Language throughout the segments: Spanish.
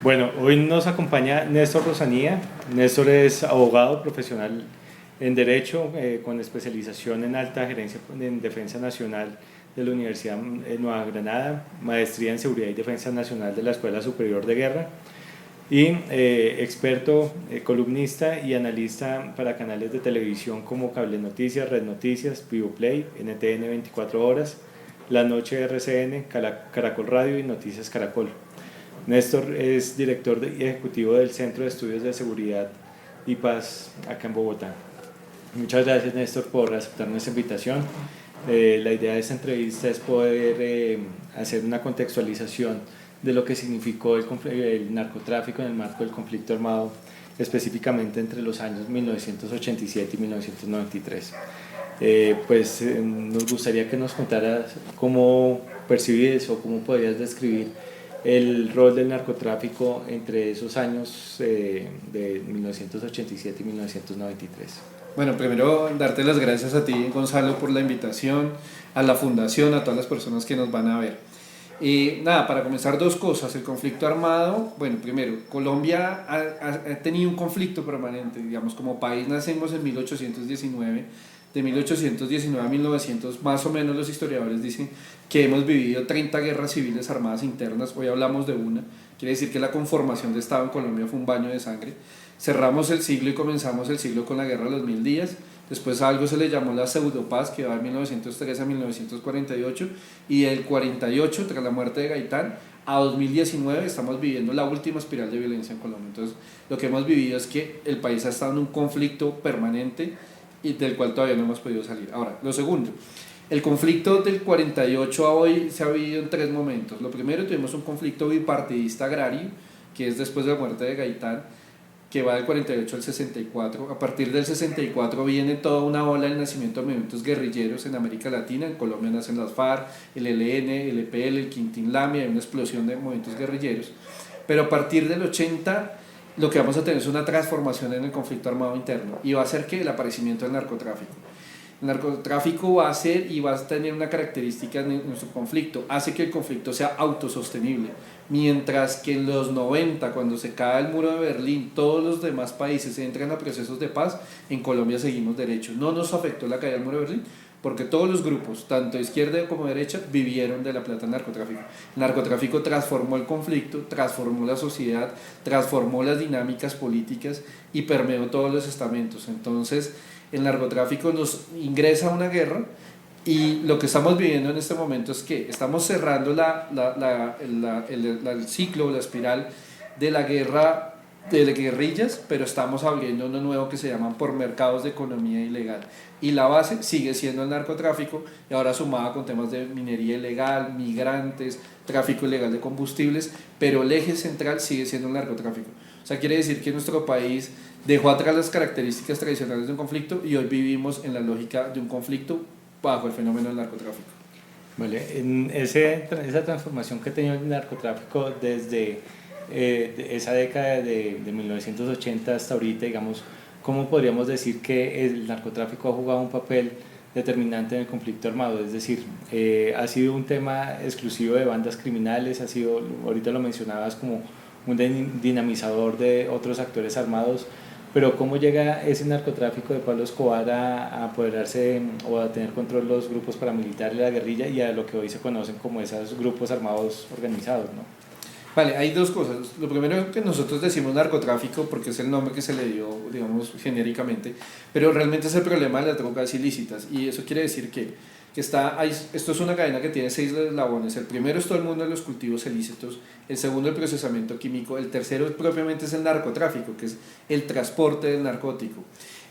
Bueno, hoy nos acompaña Néstor Rosanía. Néstor es abogado profesional en Derecho con especialización en alta gerencia en Defensa Nacional de la Universidad de Nueva Granada, maestría en Seguridad y Defensa Nacional de la Escuela Superior de Guerra y experto, columnista y analista para canales de televisión como Cable Noticias, Red Noticias, Vivoplay, NTN 24 Horas, La Noche RCN, Caracol Radio y Noticias Caracol. Néstor es director y ejecutivo del Centro de Estudios de Seguridad y Paz acá en Bogotá. Muchas gracias, Néstor, por aceptar nuestra invitación. La idea de esta entrevista es poder hacer una contextualización de lo que significó el narcotráfico en el marco del conflicto armado, específicamente entre los años 1987 y 1993. Nos gustaría que nos contaras cómo percibes o cómo podrías describir el rol del narcotráfico entre esos años de 1987 y 1993. Bueno, primero darte las gracias a ti, Gonzalo, por la invitación, a la fundación, a todas las personas que nos van a ver. Para comenzar, dos cosas. El conflicto armado, bueno, primero, Colombia ha tenido un conflicto permanente, digamos, como país nacimos en 1819, de 1819 a 1900, más o menos los historiadores dicen que hemos vivido 30 guerras civiles armadas internas. Hoy hablamos de una, quiere decir que la conformación de Estado en Colombia fue un baño de sangre. Cerramos el siglo y comenzamos el siglo con la Guerra de los 1000 días. Después a algo se le llamó la pseudopaz, que va de 1913 a 1948, y del 48, tras la muerte de Gaitán, a 2019 estamos viviendo la última espiral de violencia en Colombia. Entonces, lo que hemos vivido es que el país ha estado en un conflicto permanente y del cual todavía no hemos podido salir. Ahora, lo segundo, el conflicto del 48 a hoy se ha vivido en tres momentos. Lo primero, tuvimos un conflicto bipartidista agrario, que es después de la muerte de Gaitán, que va del 48 al 64. A partir del 64 viene toda una ola del nacimiento de movimientos guerrilleros en América Latina. En Colombia nacen las FARC, el ELN, el EPL, el Quintín Lami, hay una explosión de movimientos guerrilleros. Pero a partir del 80 lo que vamos a tener es una transformación en el conflicto armado interno, y va a ser que el aparecimiento del narcotráfico. El narcotráfico va a ser y va a tener una característica en nuestro conflicto, hace que el conflicto sea autosostenible, mientras que en los 90, cuando se cae el muro de Berlín, todos los demás países entran a procesos de paz. En Colombia seguimos derecho. No nos afectó la caída del muro de Berlín, porque todos los grupos, tanto izquierda como derecha, vivieron de la plata del narcotráfico. El narcotráfico transformó el conflicto, transformó la sociedad, transformó las dinámicas políticas y permeó todos los estamentos. Entonces, el narcotráfico nos ingresa a una guerra, y lo que estamos viviendo en este momento es que estamos cerrando el ciclo, la espiral de la guerra de guerrillas, pero estamos abriendo uno nuevo que se llaman por mercados de economía ilegal, y la base sigue siendo el narcotráfico, y ahora sumada con temas de minería ilegal, migrantes, tráfico ilegal de combustibles, pero el eje central sigue siendo el narcotráfico. O sea, quiere decir que nuestro país dejó atrás las características tradicionales de un conflicto y hoy vivimos en la lógica de un conflicto bajo el fenómeno del narcotráfico. Vale, en esa transformación que ha tenido el narcotráfico desde esa década de 1980 hasta ahorita, digamos, ¿cómo podríamos decir que el narcotráfico ha jugado un papel determinante en el conflicto armado? Es decir, ¿ha sido un tema exclusivo de bandas criminales? ¿Ha sido, ahorita lo mencionabas, como un dinamizador de otros actores armados? Pero ¿cómo llega ese narcotráfico de Pablo Escobar a apoderarse o a tener control de los grupos paramilitares de la guerrilla y a lo que hoy se conocen como esos grupos armados organizados, ¿no? Vale, hay dos cosas. Lo primero es que nosotros decimos narcotráfico porque es el nombre que se le dio, digamos, genéricamente, pero realmente es el problema de las drogas ilícitas, y eso quiere decir que esto es una cadena que tiene 6 eslabones. El primero es todo el mundo de los cultivos ilícitos, el segundo el procesamiento químico, el tercero propiamente es el narcotráfico, que es el transporte del narcótico.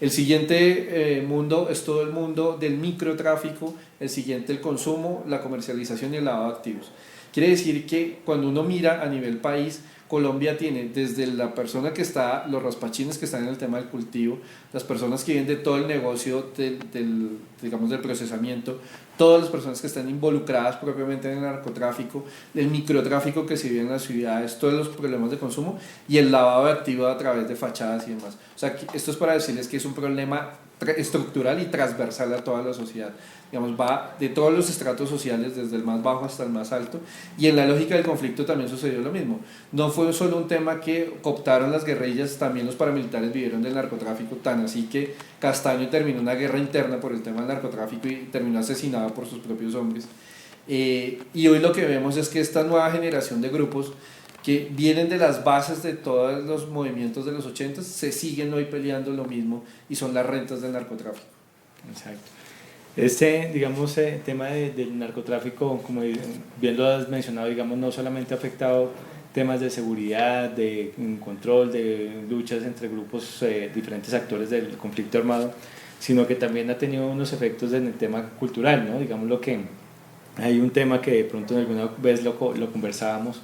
El siguiente mundo es todo el mundo del microtráfico, el siguiente el consumo, la comercialización y el lavado de activos. Quiere decir que cuando uno mira a nivel país, Colombia tiene desde la persona que está, los raspachines que están en el tema del cultivo, las personas que viven de todo el negocio del procesamiento, todas las personas que están involucradas propiamente en el narcotráfico, el microtráfico que se vive en las ciudades, todos los problemas de consumo y el lavado de activos a través de fachadas y demás. O sea, esto es para decirles que es un problema estructural y transversal a toda la sociedad. Digamos, va de todos los estratos sociales, desde el más bajo hasta el más alto, y en la lógica del conflicto también sucedió lo mismo. No fue solo un tema que cooptaron las guerrillas, también los paramilitares vivieron del narcotráfico, tan así que Castaño terminó una guerra interna por el tema del narcotráfico y terminó asesinado por sus propios hombres. Y hoy lo que vemos es que esta nueva generación de grupos que vienen de las bases de todos los movimientos de los 80 se siguen hoy peleando lo mismo y son las rentas del narcotráfico. Exacto. Digamos, tema del narcotráfico, como bien lo has mencionado, digamos, no solamente ha afectado temas de seguridad, de control, de luchas entre grupos, diferentes actores del conflicto armado, sino que también ha tenido unos efectos en el tema cultural, ¿no? Digamos lo que hay un tema que de pronto alguna vez lo conversábamos,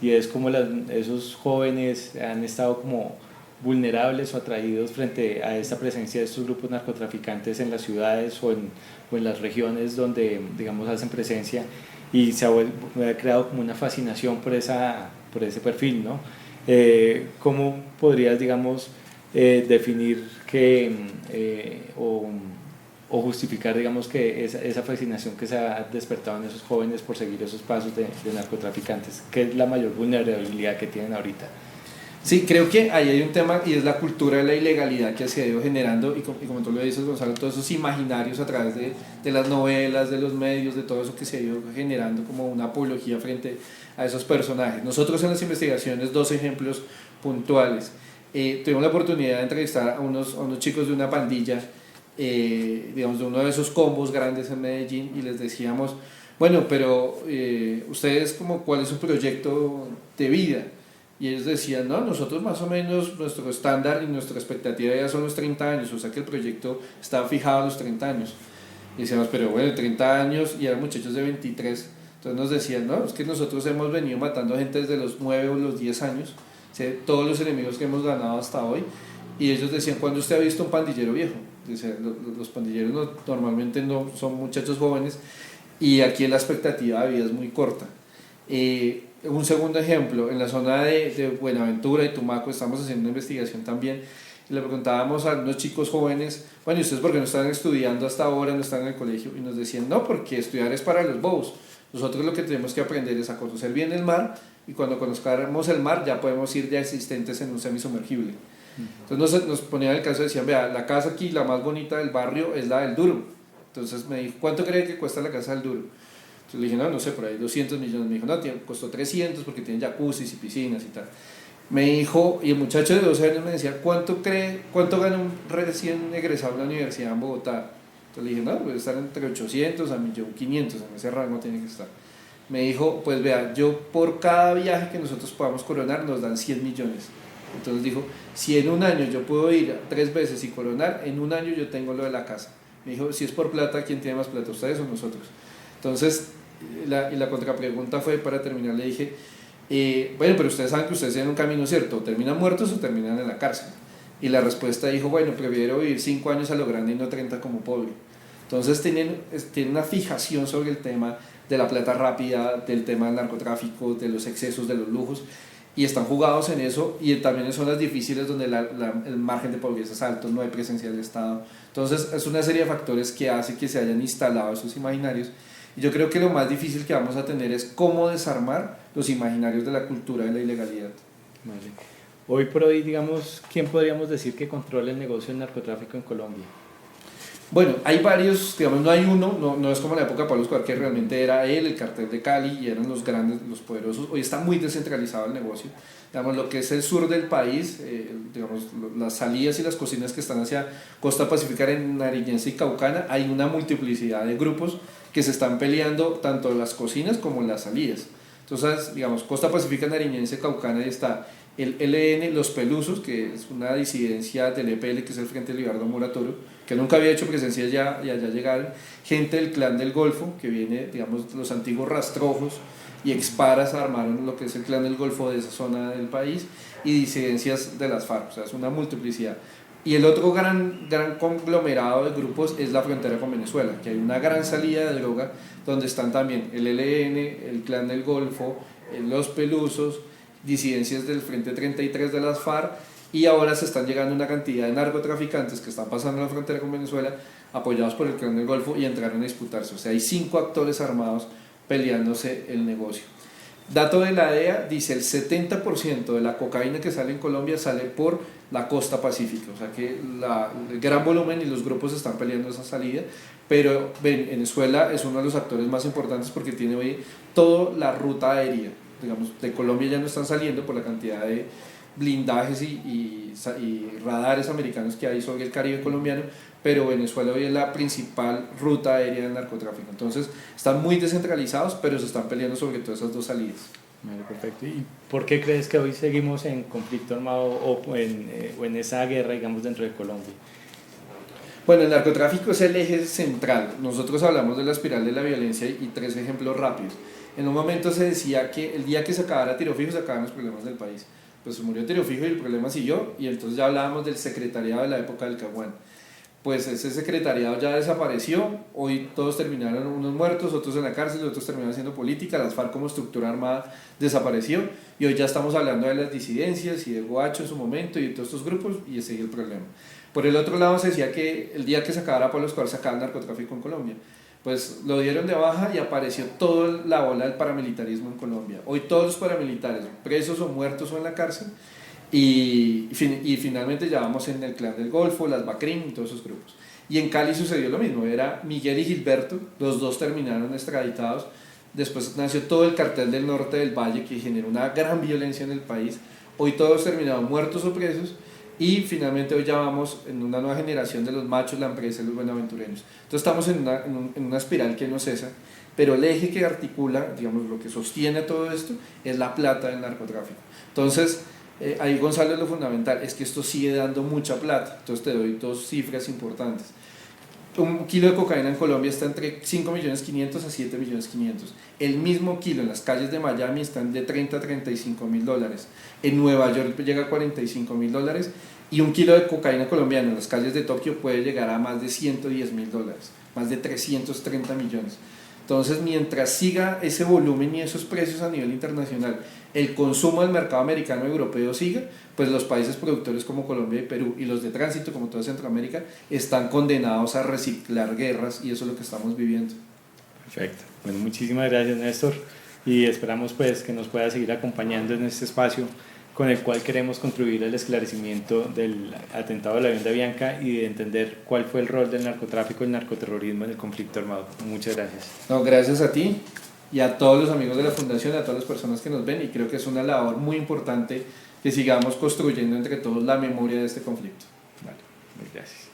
y es como esos jóvenes han estado como vulnerables o atraídos frente a esta presencia de estos grupos narcotraficantes en las ciudades o en las regiones donde, digamos, hacen presencia, y se ha creado como una fascinación por ese perfil, ¿no? ¿Cómo podrías, digamos, definir o justificar, digamos, que esa fascinación que se ha despertado en esos jóvenes por seguir esos pasos de narcotraficantes? ¿Qué es la mayor vulnerabilidad que tienen ahorita? Sí, creo que ahí hay un tema y es la cultura de la ilegalidad que se ha ido generando y como tú lo dices, Gonzalo, todos esos imaginarios a través de las novelas, de los medios, de todo eso que se ha ido generando como una apología frente a esos personajes. Nosotros en las investigaciones, dos ejemplos puntuales. Tuvimos la oportunidad de entrevistar a unos chicos de una pandilla, digamos, de uno de esos combos grandes en Medellín, y les decíamos, bueno, pero ustedes, como, ¿cuál es su proyecto de vida? Y ellos decían, no, nosotros más o menos nuestro estándar y nuestra expectativa ya son los 30 años, o sea que el proyecto estaba fijado a los 30 años. Y decíamos, pero bueno, 30 años, y eran muchachos de 23. Entonces nos decían, no, es que nosotros hemos venido matando gente desde los 9 o los 10 años, ¿sí? Todos los enemigos que hemos ganado hasta hoy. Y ellos decían, ¿cuándo usted ha visto un pandillero viejo? Dice, los pandilleros normalmente no son muchachos jóvenes, y aquí la expectativa de vida es muy corta. Un segundo ejemplo, en la zona de Buenaventura y Tumaco estamos haciendo una investigación también, y le preguntábamos a unos chicos jóvenes, bueno, ¿y ustedes por qué no están estudiando hasta ahora, no están en el colegio? Y nos decían, no, porque estudiar es para los bobos, nosotros lo que tenemos que aprender es a conocer bien el mar, y cuando conozcamos el mar ya podemos ir de asistentes en un semisumergible. Entonces nos ponían el caso, decían, vea, la casa aquí, la más bonita del barrio es la del Duro. Entonces me dijo, ¿cuánto cree que cuesta la casa del Duro? Entonces le dije, no sé, por ahí 200 millones. Me dijo, no, costó 300 porque tiene jacuzzis y piscinas y tal. Me dijo, y el muchacho de 12 años me decía, ¿cuánto gana un recién egresado de la universidad en Bogotá? Entonces le dije, no, puede estar entre 800 a 1.500.000, en ese rango tiene que estar. Me dijo, pues vea, yo por cada viaje que nosotros podamos coronar nos dan 100 millones. Entonces dijo, si en un año yo puedo ir 3 veces y coronar, en un año yo tengo lo de la casa. Me dijo, si es por plata, ¿quién tiene más plata, ustedes o nosotros? Entonces, la contrapregunta fue, para terminar, le dije, bueno, pero ustedes saben que ustedes tienen un camino cierto, terminan muertos o terminan en la cárcel. Y la respuesta dijo, bueno, prefiero vivir 5 años a lo grande y no 30 como pobre. Entonces tienen una fijación sobre el tema de la plata rápida, del tema del narcotráfico, de los excesos, de los lujos, y están jugados en eso, y también en zonas difíciles donde el margen de pobreza es alto, no hay presencia del Estado. Entonces es una serie de factores que hace que se hayan instalado esos imaginarios. Y yo creo que lo más difícil que vamos a tener es cómo desarmar los imaginarios de la cultura de la ilegalidad. Vale. Hoy por hoy, digamos, ¿quién podríamos decir que controla el negocio del narcotráfico en Colombia? Bueno, hay varios, digamos, no hay uno, no es como en la época de Pablo Escobar, que realmente era él, el cartel de Cali, y eran los grandes, los poderosos. Hoy está muy descentralizado el negocio. Digamos, lo que es el sur del país, digamos, las salidas y las cocinas que están hacia Costa Pacífica, en Nariñense y Caucana, hay una multiplicidad de grupos que se están peleando tanto las cocinas como las salidas. Entonces, digamos, Costa Pacífica, Nariñense, Caucana, y está el ELN, Los Pelusos, que es una disidencia del EPL, que es el Frente Libardo Moratoro, que nunca había hecho presencia allá, y allá llegaron gente del Clan del Golfo, que viene, digamos, los antiguos rastrojos y exparas armaron lo que es el Clan del Golfo de esa zona del país, y disidencias de las FARC, o sea, es una multiplicidad. Y el otro gran conglomerado de grupos es la frontera con Venezuela, que hay una gran salida de droga, donde están también el ELN, el Clan del Golfo, Los Pelusos, disidencias del Frente 33 de las FARC, y ahora se están llegando una cantidad de narcotraficantes que están pasando la frontera con Venezuela, apoyados por el Clan del Golfo, y entraron a disputarse. O sea, hay 5 actores armados peleándose el negocio. Dato de la DEA dice el 70% de la cocaína que sale en Colombia sale por la costa pacífica, o sea que el gran volumen y los grupos están peleando esa salida, pero Venezuela es uno de los actores más importantes porque tiene hoy toda la ruta aérea, digamos, de Colombia ya no están saliendo por la cantidad de blindajes y radares americanos que hay sobre el Caribe colombiano, pero Venezuela hoy es la principal ruta aérea del narcotráfico. Entonces están muy descentralizados, pero se están peleando sobre todas esas dos salidas. Vale, perfecto. ¿Y por qué crees que hoy seguimos en conflicto armado o en esa guerra, digamos, dentro de Colombia? Bueno, el narcotráfico es el eje central. Nosotros hablamos de la espiral de la violencia y 3 ejemplos rápidos. En un momento se decía que el día que se acabara Tiro Fijo se acababan los problemas del país. Pues se murió Tiro Fijo y el problema siguió, y entonces ya hablábamos del secretariado de la época del Caguán. Pues ese secretariado ya desapareció, hoy todos terminaron, unos muertos, otros en la cárcel, otros terminaron haciendo política, las FARC como estructura armada desapareció, y hoy ya estamos hablando de las disidencias y de Guacho en su momento y de todos estos grupos, y ese es el problema. Por el otro lado se decía que el día que se acabara Pablo Escobar se acaba el narcotráfico en Colombia. Pues lo dieron de baja y apareció toda la ola del paramilitarismo en Colombia. Hoy todos los paramilitares, presos o muertos o en la cárcel, y finalmente ya vamos en el Clan del Golfo, las BACRIM y todos esos grupos. Y en Cali sucedió lo mismo, era Miguel y Gilberto, los dos terminaron extraditados. Después nació todo el cartel del norte del Valle, que generó una gran violencia en el país. Hoy todos terminaron muertos o presos, y finalmente hoy ya vamos en una nueva generación de los machos, la empresa y los buenaventureros. Entonces estamos en una espiral que no cesa, pero el eje que articula, digamos, lo que sostiene todo esto es la plata del narcotráfico. Entonces ahí, Gonzalo, lo fundamental es que esto sigue dando mucha plata. Entonces te doy 2 cifras importantes. Un kilo de cocaína en Colombia está entre 5.500.000 a 7.500.000. El mismo kilo en las calles de Miami están de 30 a 35.000 dólares. En Nueva York llega a 45.000 dólares. Y un kilo de cocaína colombiana en las calles de Tokio puede llegar a más de 110.000 dólares, más de 330 millones. Entonces, mientras siga ese volumen y esos precios a nivel internacional, el consumo del mercado americano y europeo siga, pues los países productores como Colombia y Perú y los de tránsito como toda Centroamérica están condenados a reciclar guerras, y eso es lo que estamos viviendo. Perfecto. Bueno, muchísimas gracias, Néstor, y esperamos pues que nos pueda seguir acompañando en este espacio con el cual queremos contribuir al esclarecimiento del atentado del avión de Avianca y de entender cuál fue el rol del narcotráfico y el narcoterrorismo en el conflicto armado. Muchas gracias. No, gracias a ti y a todos los amigos de la Fundación, a todas las personas que nos ven, y creo que es una labor muy importante que sigamos construyendo entre todos la memoria de este conflicto. Vale, muy gracias.